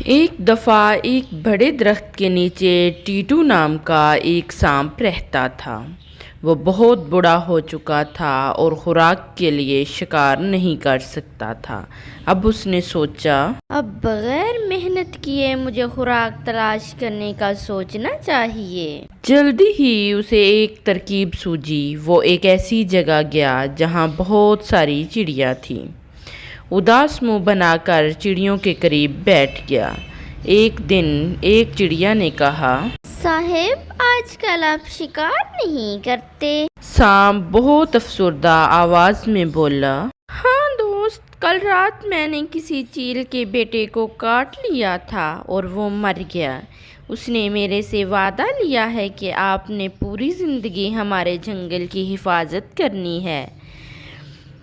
ایک دفعہ ایک بڑے درخت کے نیچے ٹیٹو نام کا ایک سانپ رہتا تھا۔ وہ بہت بڑا ہو چکا تھا اور خوراک کے لیے شکار نہیں کر سکتا تھا۔ اب اس نے سوچا، اب بغیر محنت کیے مجھے خوراک تلاش کرنے کا سوچنا چاہیے۔ جلدی ہی اسے ایک ترکیب سوجھی۔ وہ ایک ایسی جگہ گیا جہاں بہت ساری چڑیاں تھیں۔ اداس منہ بنا کر چڑیوں کے قریب بیٹھ گیا۔ ایک دن ایک چڑیا نے کہا، صاحب، آج کل آپ شکار نہیں کرتے؟ سانپ بہت افسردہ آواز میں بولا، ہاں دوست، کل رات میں نے کسی چیل کے بیٹے کو کاٹ لیا تھا اور وہ مر گیا۔ اس نے میرے سے وعدہ لیا ہے کہ آپ نے پوری زندگی ہمارے جنگل کی حفاظت کرنی ہے۔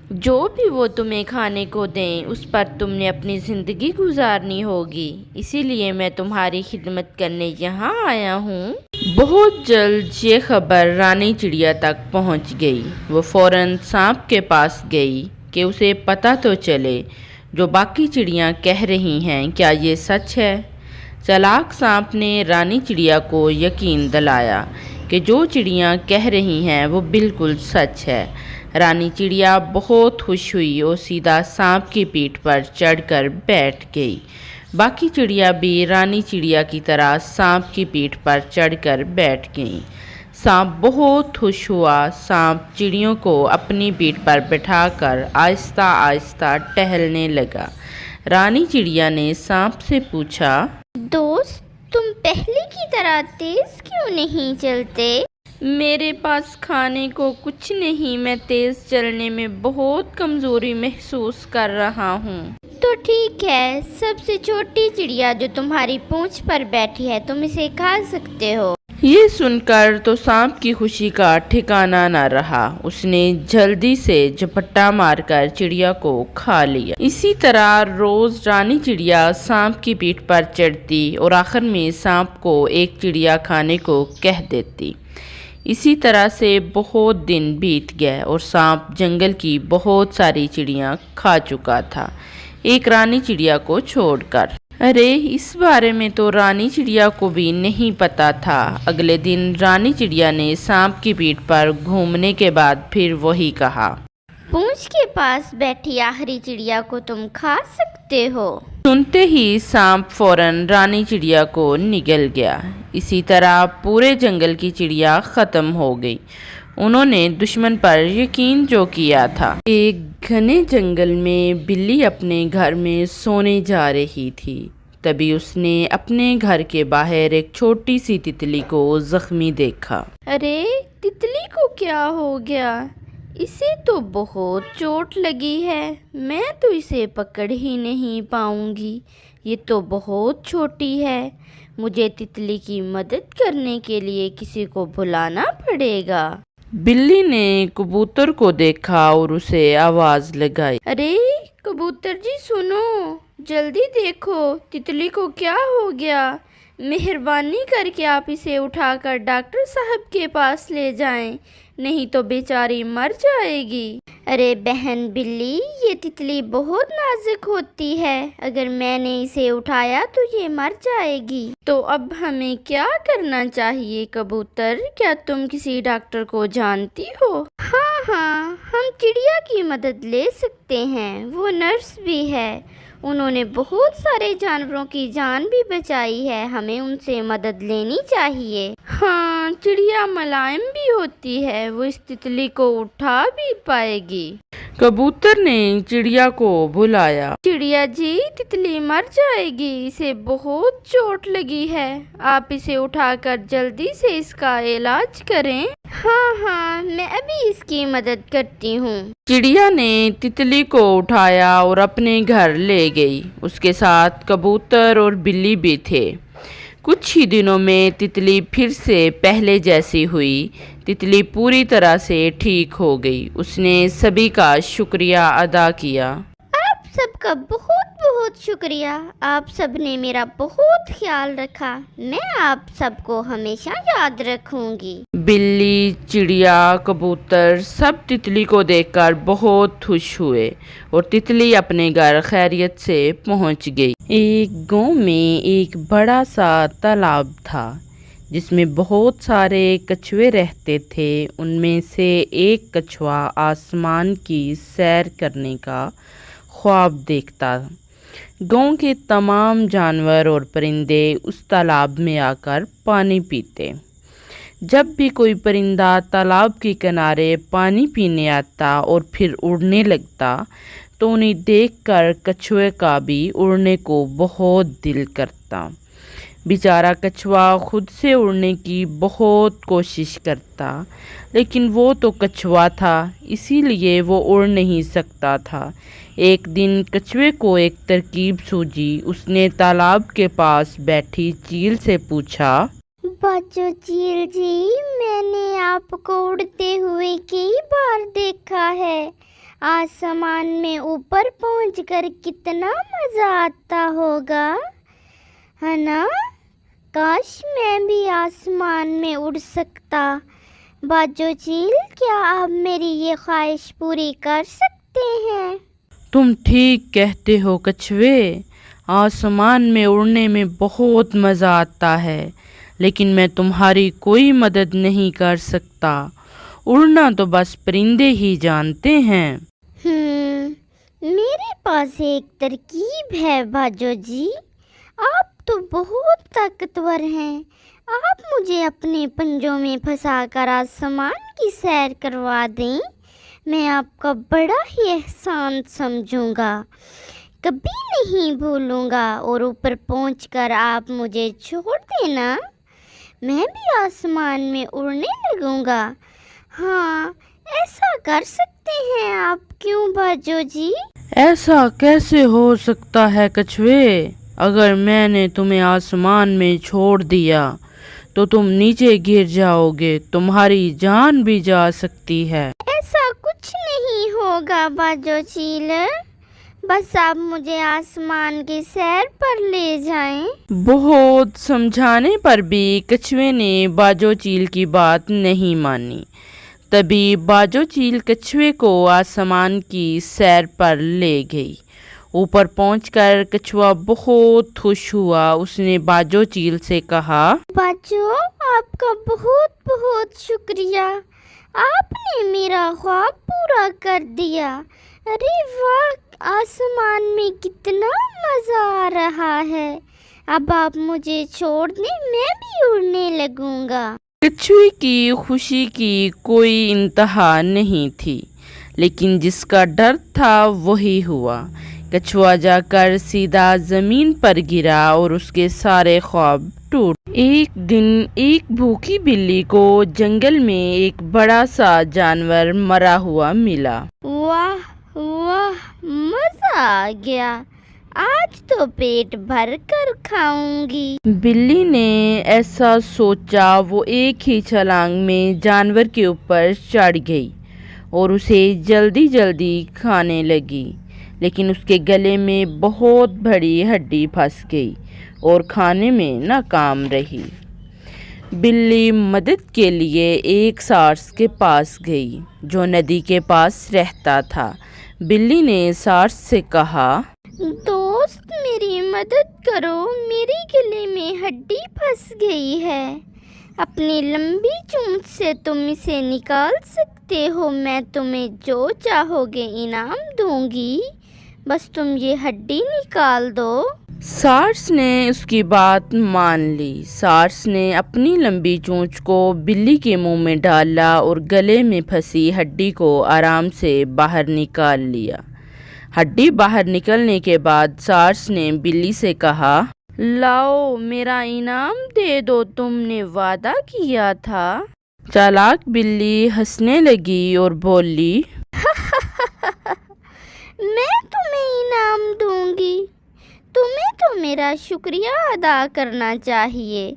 جو بھی وہ تمہیں کھانے کو دیں اس پر تم نے اپنی زندگی گزارنی ہوگی، اسی لیے میں تمہاری خدمت کرنے یہاں آیا ہوں۔ بہت جلد یہ خبر رانی چڑیا تک پہنچ گئی۔ وہ فوراً سانپ کے پاس گئی کہ اسے پتہ تو چلے جو باقی چڑیاں کہہ رہی ہیں کیا یہ سچ ہے۔ چالاک سانپ نے رانی چڑیا کو یقین دلایا کہ جو چڑیاں کہہ رہی ہیں وہ بالکل سچ ہے۔ رانی چڑیا بہت خوش ہوئی اور سیدھا سانپ کی پیٹھ پر چڑھ کر بیٹھ گئی۔ باقی چڑیا بھی رانی چڑیا کی طرح سانپ کی پیٹھ پر چڑھ کر بیٹھ گئیں۔ سانپ بہت خوش ہوا۔ سانپ چڑیوں کو اپنی پیٹھ پر بٹھا کر آہستہ آہستہ ٹہلنے لگا۔ رانی چڑیا نے سانپ سے پوچھا، دوست، تم پہلے کی طرح تیز کیوں نہیں چلتے؟ میرے پاس کھانے کو کچھ نہیں، میں تیز چلنے میں بہت کمزوری محسوس کر رہا ہوں۔ تو ٹھیک ہے، سب سے چھوٹی چڑیا جو تمہاری پونچھ پر بیٹھی ہے، تم اسے کھا سکتے ہو۔ یہ سن کر تو سانپ کی خوشی کا ٹھکانہ نہ رہا۔ اس نے جلدی سے جھپٹا مار کر چڑیا کو کھا لیا۔ اسی طرح روز رانی چڑیا سانپ کی پیٹھ پر چڑھتی اور آخر میں سانپ کو ایک چڑیا کھانے کو کہہ دیتی۔ اسی طرح سے بہت دن بیت گئے اور سانپ جنگل کی بہت ساری چڑیاں کھا چکا تھا، ایک رانی چڑیا کو چھوڑ کر۔ ارے، اس بارے میں تو رانی چڑیا کو بھی نہیں پتا تھا۔ اگلے دن رانی چڑیا نے سانپ کی پیٹھ پر گھومنے کے بعد پھر وہی کہا، پونچھ کے پاس بیٹھی آخری چڑیا کو تم کھا سکتے ہو۔ سنتے ہی سانپ فوراً رانی چڑیا کو نگل گیا۔ اسی طرح پورے جنگل کی چڑیا ختم ہو گئی۔ انہوں نے دشمن پر یقین جو کیا تھا۔ ایک گھنے جنگل میں بلی اپنے گھر میں سونے جا رہی تھی۔ تبھی اس نے اپنے گھر کے باہر ایک چھوٹی سی تتلی کو زخمی دیکھا۔ ارے، تتلی کو کیا ہو گیا؟ اسے تو بہت چوٹ لگی ہے، میں تو اسے پکڑ ہی نہیں پاؤں گی، یہ تو بہت چھوٹی ہے۔ مجھے تتلی کی مدد کرنے کے لیے کسی کو بلانا پڑے گا۔ بلی نے کبوتر کو دیکھا اور اسے آواز لگائی، ارے کبوتر جی، سنو، جلدی دیکھو تتلی کو کیا ہو گیا۔ مہربانی کر کے آپ اسے اٹھا کر ڈاکٹر صاحب کے پاس لے جائیں، نہیں تو بیچاری مر جائے گی۔ ارے بہن بلی، یہ تتلی بہت نازک ہوتی ہے، اگر میں نے اسے اٹھایا تو یہ مر جائے گی۔ تو اب ہمیں کیا کرنا چاہیے کبوتر؟ کیا تم کسی ڈاکٹر کو جانتی ہو؟ ہاں، ہم چڑیا کی مدد لے سکتے ہیں، وہ نرس بھی ہے، انہوں نے بہت سارے جانوروں کی جان بھی بچائی ہے، ہمیں ان سے مدد لینی چاہیے۔ ہاں، چڑیا ملائم بھی ہوتی ہے، وہ اس تتلی کو اٹھا بھی پائے گی۔ کبوتر نے چڑیا کو بلایا، چڑیا جی، تتلی مر جائے گی، اسے بہت چوٹ لگی ہے، آپ اسے اٹھا کر جلدی سے اس کا علاج کریں۔ ہاں، میں ابھی اس کی مدد کرتی ہوں۔ چڑیا نے تتلی کو اٹھایا اور اپنے گھر لے گئی۔ اس کے ساتھ کبوتر اور بلی بھی تھے۔ کچھ ہی دنوں میں تتلی پھر سے پہلے جیسی ہوئی۔ تتلی پوری طرح سے ٹھیک ہو گئی۔ اس نے سبھی کا شکریہ ادا کیا۔ آپ سب کا بہت بہت شکریہ، آپ سب نے میرا بہت خیال رکھا، میں آپ سب کو ہمیشہ یاد رکھوں گی۔ بلی، چڑیا، کبوتر سب تتلی کو دیکھ کر بہت خوش ہوئے اور تتلی اپنے گھر خیریت سے پہنچ گئی۔ ایک گاؤں میں ایک بڑا سا تالاب تھا جس میں بہت سارے کچھوے رہتے تھے۔ ان میں سے ایک کچھوا آسمان کی سیر کرنے کا خواب دیکھتا۔ گاؤں کے تمام جانور اور پرندے اس تالاب میں آ کر پانی پیتے۔ جب بھی کوئی پرندہ تالاب کے کنارے پانی پینے آتا اور پھر اڑنے لگتا تو انہیں دیکھ کر کچھوے کا بھی اڑنے کو بہت دل کرتا۔ بیچارہ کچھوا خود سے اڑنے کی بہت کوشش کرتا، لیکن وہ تو کچھوا تھا، اسی لیے وہ اڑ نہیں سکتا تھا۔ ایک دن کچھوے کو ایک ترکیب سوجھی۔ اس نے تالاب کے پاس بیٹھی چیل سے پوچھا، باجو چیل جی، میں نے آپ کو اڑتے ہوئے کئی بار دیکھا ہے۔ آسمان میں اوپر پہنچ کر کتنا مزہ آتا ہوگا، ہے نا؟ کاش میں بھی آسمان میں اڑ سکتا۔ باجو چیل، کیا آپ میری یہ خواہش پوری کر سکتے ہیں؟ تم ٹھیک کہتے ہو کچھوے، آسمان میں اڑنے میں بہت مزہ آتا ہے، لیکن میں تمہاری کوئی مدد نہیں کر سکتا۔ اڑنا تو بس پرندے ہی جانتے ہیں۔ میرے پاس ایک ترکیب ہے باجو جی، آپ تو بہت طاقتور ہیں۔ آپ مجھے اپنے پنجوں میں پھنسا کر آسمان کی سیر کروا دیں، میں آپ کا بڑا ہی احسان سمجھوں گا، کبھی نہیں بھولوں گا، اور اوپر پہنچ کر آپ مجھے چھوڑ دینا، میں بھی آسمان میں اڑنے لگوں گا۔ ہاں، ایسا کر سکتے ہیں آپ، کیوں باجو جی؟ ایسا کیسے ہو سکتا ہے کچھوے؟ اگر میں نے تمہیں آسمان میں چھوڑ دیا تو تم نیچے گر جاؤ گے، تمہاری جان بھی جا سکتی ہے۔ ایسا کچھ نہیں ہوگا باجو چیل، بس آپ مجھے آسمان کی سیر پر لے جائیں۔ بہت سمجھانے پر بھی کچھوے نے باجو چیل کی بات نہیں مانی۔ تبھی باجو چیل کچھوے کو آسمان کی سیر پر لے گئی۔ اوپر پہنچ کر کچھوا بہت خوش ہوا۔ اس نے باجو چیل سے کہا، باجو، آپ کا بہت بہت شکریہ، آپ نے میرا خواب پورا کر دیا۔ ارے واہ، آسمان میں کتنا مزہ آ رہا ہے، اب آپ مجھے چھوڑ دیں، میں بھی اڑنے لگوں گا۔ کچھوے کی خوشی کی کوئی انتہا نہیں تھی، لیکن جس کا ڈر تھا وہی ہوا۔ کچھوا جا کر سیدھا زمین پر گرا اور اس کے سارے خواب ٹوٹ۔ ایک دن ایک بھوکی بلی کو جنگل میں ایک بڑا سا جانور مرا ہوا ملا۔ واہ واہ، مزہ آ گیا، آج تو پیٹ بھر کر کھاؤں گی۔ بلی نے ایسا سوچا، وہ ایک ہی چھلانگ میں جانور کے اوپر چڑھ گئی اور اسے جلدی جلدی کھانے لگی، لیکن اس کے گلے میں بہت بڑی ہڈی پھنس گئی اور کھانے میں ناکام رہی۔ بلی مدد کے لیے ایک سارس کے پاس گئی جو ندی کے پاس رہتا تھا۔ بلی نے سارس سے کہا، دوست، میری مدد کرو، میرے گلے میں ہڈی پھنس گئی ہے، اپنی لمبی چونچ سے تم اسے نکال سکتے ہو، میں تمہیں جو چاہو گے انعام دوں گی، بس تم یہ ہڈی نکال دو۔ سارس نے اس کی بات مان لی۔ سارس نے اپنی لمبی چونچ کو بلی کے منہ میں ڈالا اور گلے میں پھنسی ہڈی کو آرام سے باہر نکال لیا۔ ہڈی باہر نکلنے کے بعد سارس نے بلی سے کہا، لاؤ، میرا انعام دے دو، تم نے وعدہ کیا تھا۔ چالاک بلی ہنسنے لگی اور بولی، میں تمہیں انعام دوں گی، تمہیں تو میرا شکریہ ادا کرنا چاہیے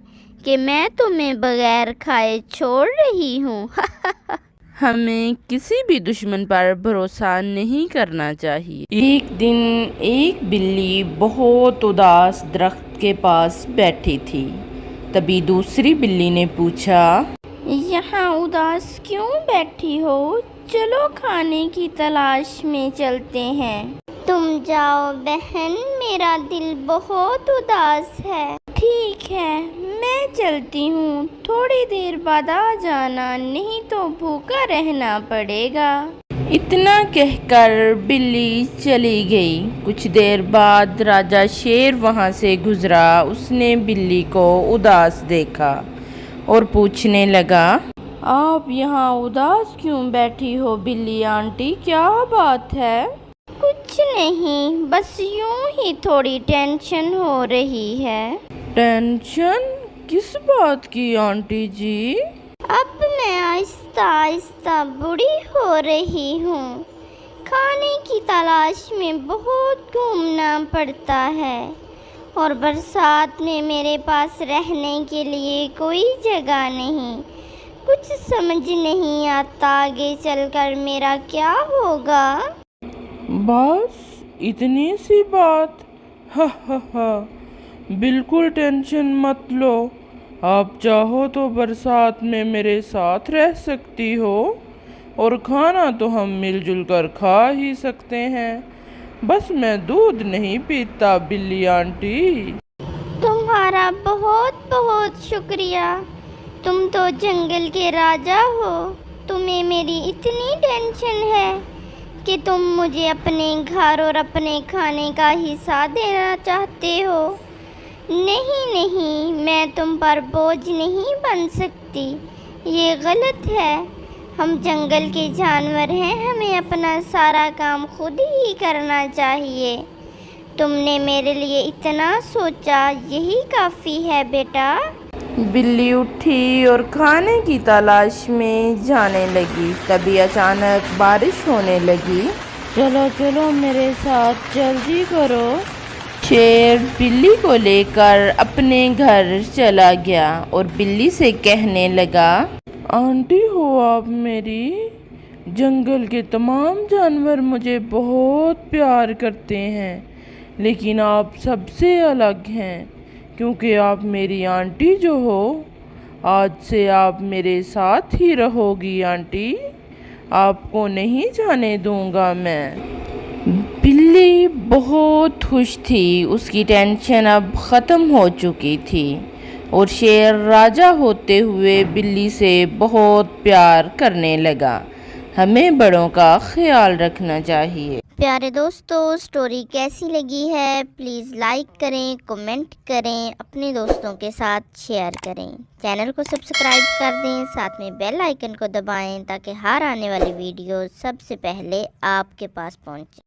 کہ میں تمہیں بغیر کھائے چھوڑ رہی ہوں۔ ہمیں کسی بھی دشمن پر بھروسہ نہیں کرنا چاہیے۔ ایک دن ایک بلی بہت اداس درخت کے پاس بیٹھی تھی۔ تبھی دوسری بلی نے پوچھا، یہاں اداس کیوں بیٹھی ہو؟ چلو کھانے کی تلاش میں چلتے ہیں۔ تم جاؤ بہن، میرا دل بہت اداس ہے۔ ٹھیک ہے، میں چلتی ہوں، تھوڑی دیر بعد آ جانا، نہیں تو بھوکا رہنا پڑے گا۔ اتنا کہہ کر بلی چلی گئی۔ کچھ دیر بعد راجا شیر وہاں سے گزرا۔ اس نے بلی کو اداس دیکھا اور پوچھنے لگا، آپ یہاں اداس کیوں بیٹھی ہو بلی آنٹی، کیا بات ہے؟ کچھ نہیں، بس یوں ہی تھوڑی ٹینشن ہو رہی ہے۔ ٹینشن کس بات کی آنٹی جی؟ اب میں آہستہ آہستہ بوڑھی ہو رہی ہوں، کھانے کی تلاش میں بہت گھومنا پڑتا ہے، اور برسات میں میرے پاس رہنے کے لیے کوئی جگہ نہیں۔ کچھ سمجھ نہیں آتا آگے چل کر میرا کیا ہوگا۔ بس اتنی سی بات؟ ہا ہا ہا، بالکل ٹینشن مت لو، آپ چاہو تو برسات میں میرے ساتھ رہ سکتی ہو، اور کھانا تو ہم مل جل کر کھا ہی سکتے ہیں، بس میں دودھ نہیں پیتا بلی آنٹی۔ تمہارا بہت بہت شکریہ، تم تو جنگل کے راجا ہو، تمہیں میری اتنی ٹینشن ہے کہ تم مجھے اپنے گھر اور اپنے کھانے کا حصہ دینا چاہتے ہو۔ نہیں نہیں، میں تم پر بوجھ نہیں بن سکتی، یہ غلط ہے۔ ہم جنگل کے جانور ہیں، ہمیں اپنا سارا کام خود ہی کرنا چاہیے۔ تم نے میرے لیے اتنا سوچا، یہی کافی ہے بیٹا۔ بلی اٹھی اور کھانے کی تلاش میں جانے لگی۔ تبھی اچانک بارش ہونے لگی۔ چلو چلو میرے ساتھ، جلدی کرو۔ شیر بلی کو لے کر اپنے گھر چلا گیا اور بلی سے کہنے لگا، آنٹی ہو آپ میری، جنگل کے تمام جانور مجھے بہت پیار کرتے ہیں، لیکن آپ سب سے الگ ہیں، کیونکہ آپ میری آنٹی جو ہو۔ آج سے آپ میرے ساتھ ہی رہو گی آنٹی، آپ کو نہیں جانے دوں گا میں۔ بلی بہت خوش تھی، اس کی ٹینشن اب ختم ہو چکی تھی، اور شیر راجا ہوتے ہوئے بلی سے بہت پیار کرنے لگا۔ ہمیں بڑوں کا خیال رکھنا چاہیے۔ پیارے دوستو، سٹوری کیسی لگی ہے پلیز لائک کریں، کمنٹ کریں، اپنے دوستوں کے ساتھ شیئر کریں، چینل کو سبسکرائب کر دیں، ساتھ میں بیل آئیکن کو دبائیں تاکہ ہر آنے والی ویڈیو سب سے پہلے آپ کے پاس پہنچے۔